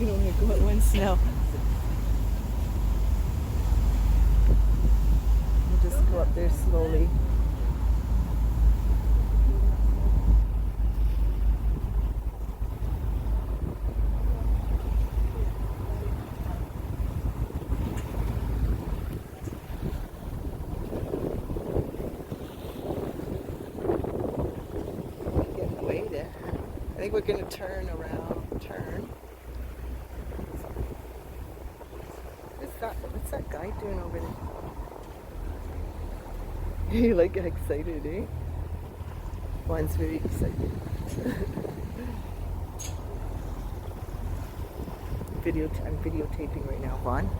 can only go at once now. We'll just go up there slowly. I think we're going to turn around. What's that guy doing over there? You like get excited, eh? Juan's very excited. I'm videotaping right now, Juan.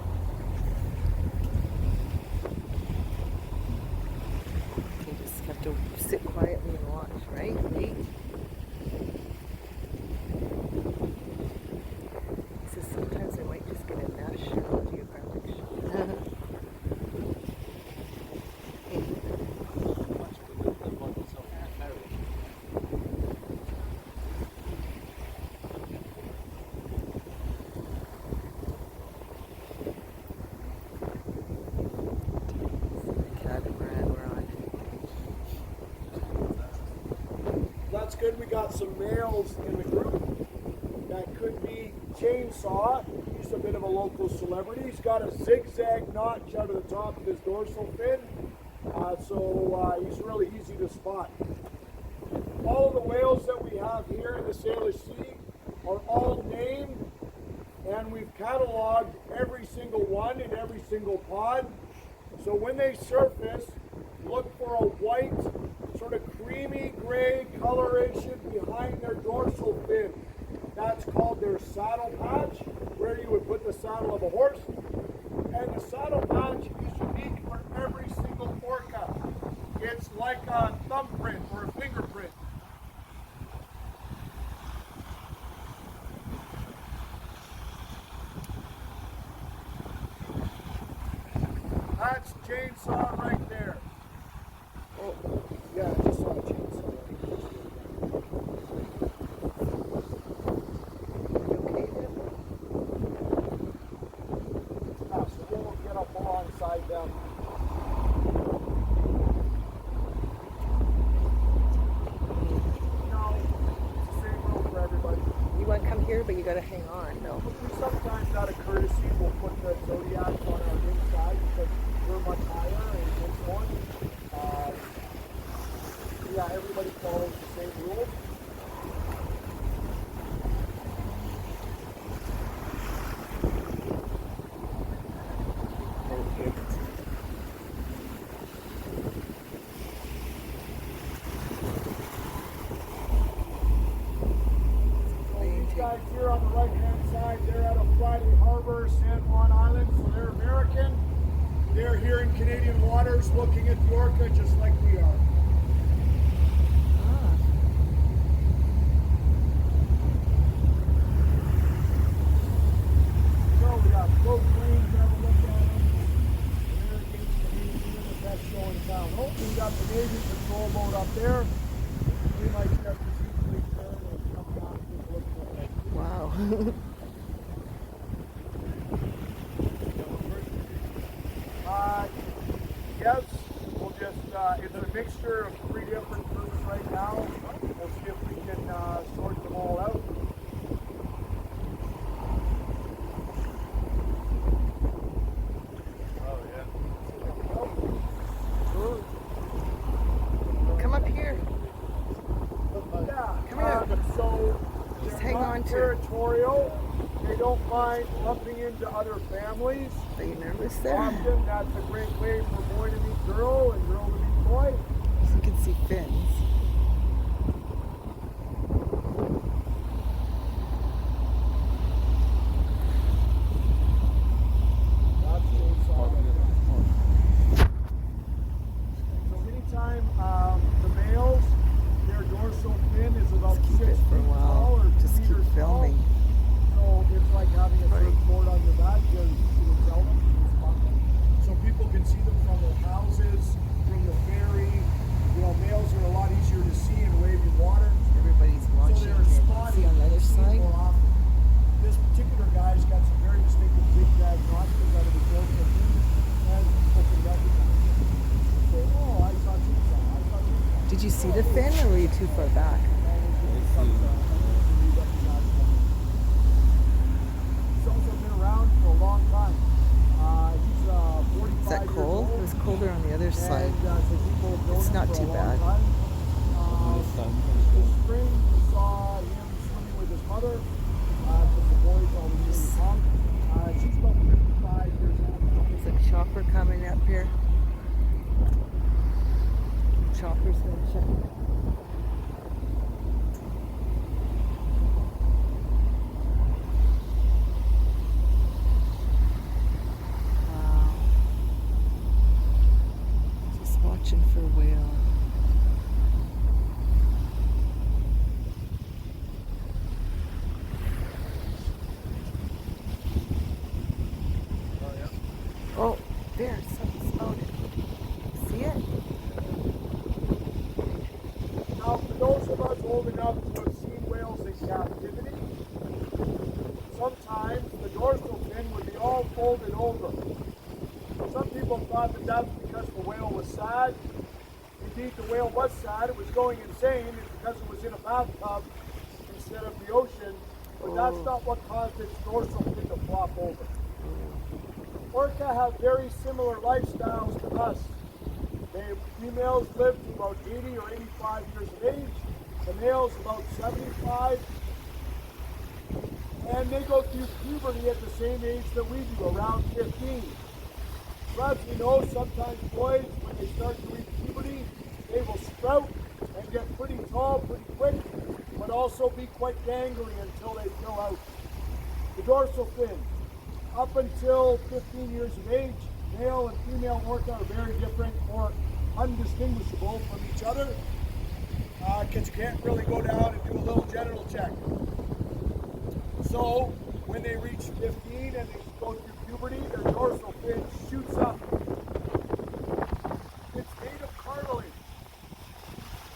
You just have to sit quietly and watch, right? Wait. Sometimes I might just get a National Geographic shot. Catamaran we're on. That's good. We got some males in the group. That could be Chainsaw. He's a bit of a local celebrity. He's got a zigzag notch out of the top of his dorsal fin, so he's really easy to spot. All of the whales that we have here in the Salish Sea are all named, and we've cataloged every single one in every single pod. So when they surface, look for a white, sort of creamy gray coloration behind their dorsal fin. That's called their saddle patch, where you would put the saddle of a horse. And the saddle patch is unique for every single orca. It's like a thumbprint or a fingerprint. That's Chainsaw right there. Oh, yeah, I just saw a chainsaw right there. Alongside them. No, it's the same rule for everybody. You want to come here, but you got to hang on, no? We sometimes, out of courtesy, will put the zodiacs on our inside because we're much higher and it's one. Yeah, everybody follows the same rules. Guys here on the right-hand side, they're out of Friday Harbor, San Juan Island, so they're American. They're here in Canadian waters looking at the orca just like we are. So we got both planes, have a look at them. American, Canadian, the best show in town. Oh, we got the Navy patrol boat up there. We might just easily turn and come down and look at it. Wow. Yes, we'll just, it's a mixture of 3 different groups right now. We'll see if we can sort them all out. Oh, yeah. Come up here. Yeah, Come here. So Just they're hang not on to it. territorial. They don't mind lumping into other families. Are you nervous there? Often that's a great way for boy to meet girl and girl to meet boy. So you can see fins. So anytime the males, their dorsal fin is about Just keep 6 it for a feet while. tall or 2 Just keep meters tall. filming. So it's like having a surfboard on your back. You can tell them, you can spot them. So people can see them from their houses, from the ferry. You know, males are a lot easier too far back. He's also been around for a long time. He's 45 Is that years cold? old. It was colder on the other side. And so people have known It's him not for too a long bad. time. This spring we saw him swimming with his mother. Because the boys all really young. She's about 55 years old now. There's a chopper coming up here. Chopper's gonna check it out. Wow. Just watching for whale. Oh, there, something spouted. See it? Now, for those of us old enough to have seen whales in captivity, sometimes the dorsal fin would be all folded over. Some people thought that that's because the whale was sad. Indeed, the whale was sad. It was going insane because it was in a bathtub instead of the ocean. But that's not what caused its dorsal fin to flop over. Orca have very similar lifestyles to us. Females live to about 80 or 85 years of age. The males about 75. And they go through puberty at the same age that we do, around 15. So as we know, sometimes boys, when they start to reach puberty, they will sprout and get pretty tall pretty quick, but also be quite gangly until they fill out. The dorsal fin, up until 15 years of age, male and female orca are very different or undistinguishable from each other because you can't really go down and do a little genital check. So when they reach 15 and they go through puberty, their dorsal fin shoots up. It's made of cartilage,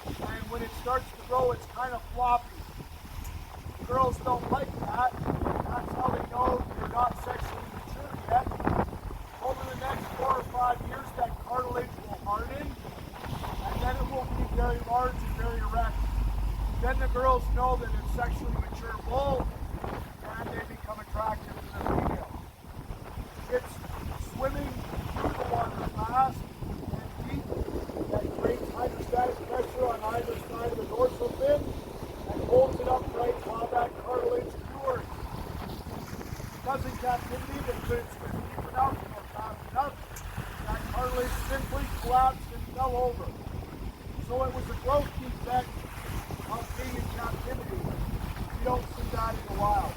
and when it starts to grow, it's kind of floppy. Girls don't like that. That's how they know you're not sexually mature yet. Over the next 4 or 5 years, that cartilage will harden, and then it will be very large and very erect. Then the girls know that it's sexually mature bull, and they become attractive to the female. It's swimming through the water fast and deep that creates hydrostatic pressure on either side of the dorsal fin and holds it upright while that cartilage cures. Because in captivity they couldn't swim deep enough or fast enough, that cartilage simply collapsed and fell over. So it was a growth defect of being in captivity. You don't see that in the wild.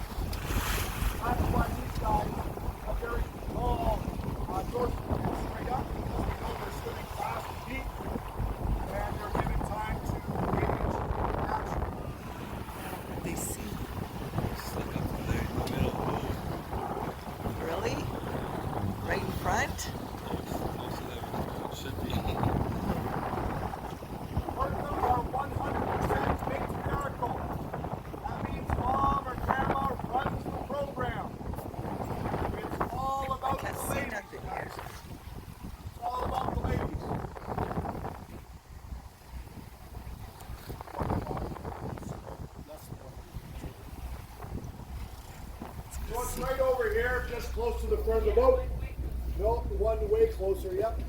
That's why these guys are very tall dorsal fin straight up, because they know they're swimming fast and deep, and they're given time to age naturally. They see. It's like up there in the middle of the boat. Really? Right in front? Should be. Orcas are 100% matriarchal. That means mom or grandma runs the program. It's all about Can't the see ladies, nothing guys. here. It's all about the ladies. So it's right over here, just close to the front of the boat. No, one way closer, yep.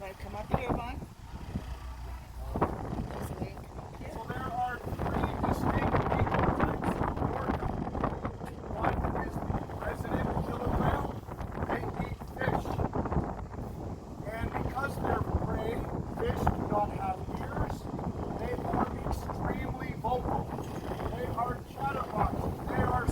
Want to come up here, Vaughn? There's a way. So there are 3 distinct ecotypes of orca. One is the resident killer whale. They eat fish. And because they're prey, fish do not have ears. They are extremely vocal. They are chatterboxes. They are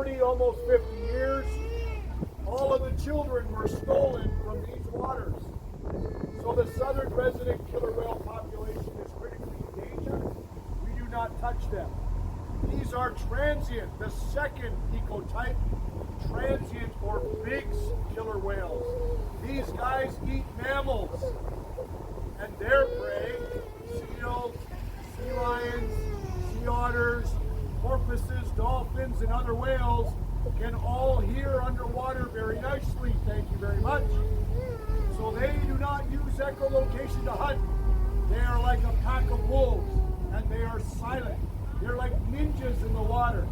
40, almost 50 years, all of the children were stolen from these waters. So the southern resident killer whale population is critically endangered. We do not touch them. These are transient, the second ecotype, transient or big killer whales. These guys eat mammals, and their prey, seals, sea lions, sea otters, porpoises, dolphins, and other whales can all hear underwater very nicely, thank you very much. So they do not use echolocation to hunt. They are like a pack of wolves, and they are silent. They're like ninjas in the water.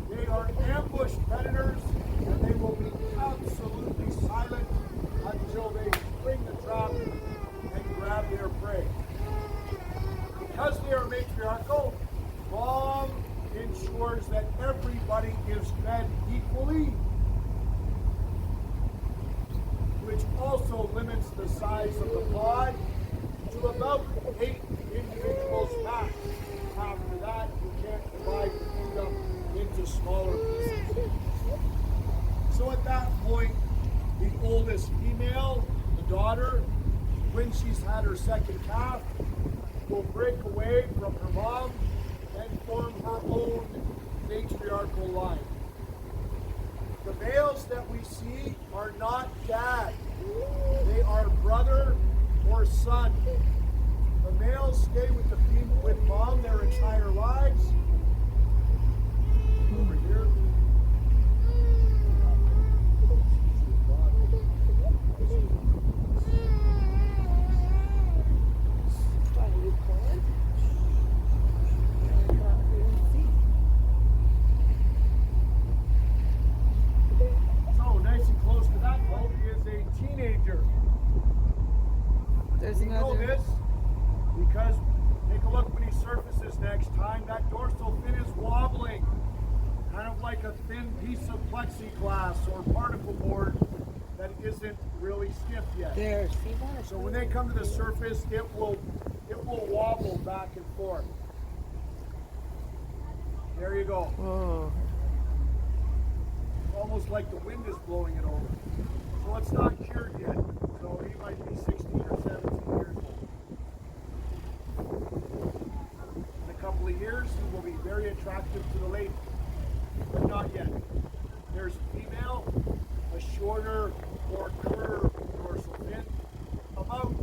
They are ambush predators, and they will be absolutely silent until they spring the trap and grab their prey. Because they are matriarchal, Mom ensures that everybody is fed equally, which also limits the size of the pod to about 8 individuals max. After that, you can't divide the food up into smaller pieces. So at that point, the oldest female, the daughter, when she's had her second calf, will break away from her mom and form her own matriarchal line. The males that we see are not dad. They are brother or son. The males stay with with mom their entire lives. Over here. So nice and close to that boat is a teenager. There's We know another. this because take a look when he surfaces next time. That dorsal fin is wobbling, kind of like a thin piece of plexiglass or particle board that isn't really stiff yet. There, see that? So when they come to the surface, it will wobble back and forth. There you go. Whoa. It's almost like the wind is blowing it over. So it's not cured yet. So he might be 16 or 17 years old. In a couple of years, he will be very attractive to the lady, but not yet. There's a female, a shorter, more curved dorsal fin, about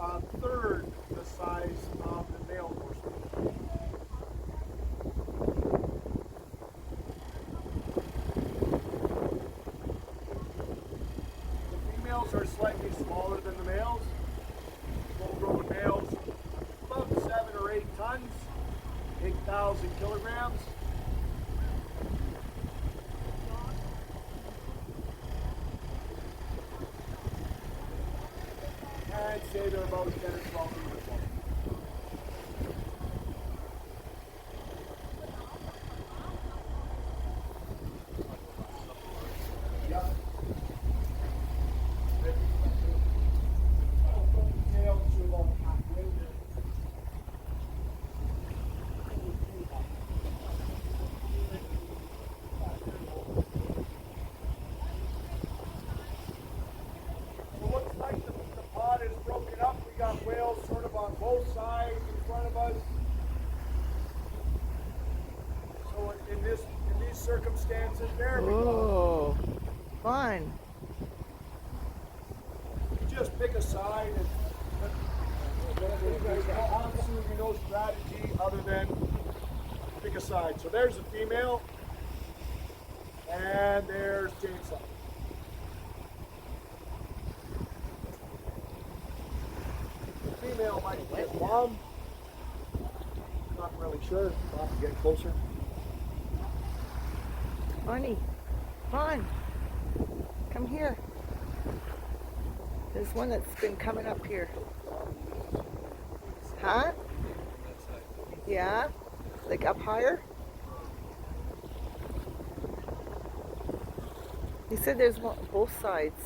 a third the size of the male dorsal fin. The females are slightly smaller than the males. Full-grown males, about 7 or 8 tons, 8,000 kilograms. I'd say they're about 10 or 12 meters long. Yeah. Tail to about halfway. So it looks like the pod is broken up. We got whales sort of on both sides in front of us. So in these circumstances, there we go. Whoa. Fun. You just pick a side and there's absolutely no strategy other than pick a side. So there's a female and there's chainsaw. The female might be his mom. Not really sure. I'll have to get closer. Funny. Fun. Come here. There's one that's been coming up here. Huh? Yeah? Like up higher? He said there's one, both sides.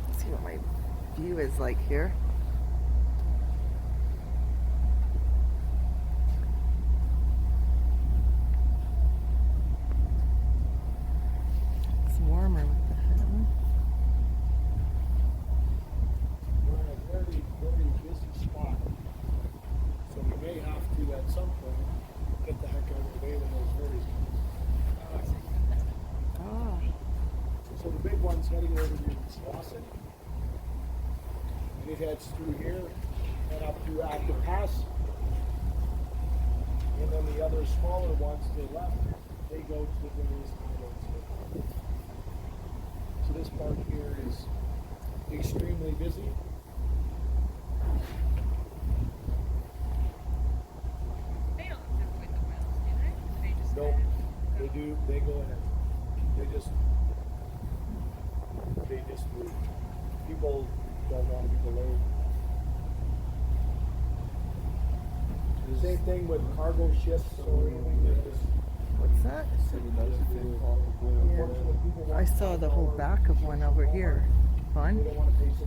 Let's see what my view is like. like here. It's warmer with the head. We're in a very, very busy spot. So we may have to, at some point, get the heck out of the way when those ferries come. Ah, So the big one's heading over near Wisconsin. And it heads through here and up to Active Pass. And then the other smaller ones to the left, they go to the various islands. So this part here is extremely busy. They don't avoid the whales, do they? They just Nope, they do, they go in and they just leave. People don't want to be delayed. The same thing with cargo ships or anything like this. what's that? Unfortunately, people I want saw the whole back of one over here. They Fun. don't want to pay $6. So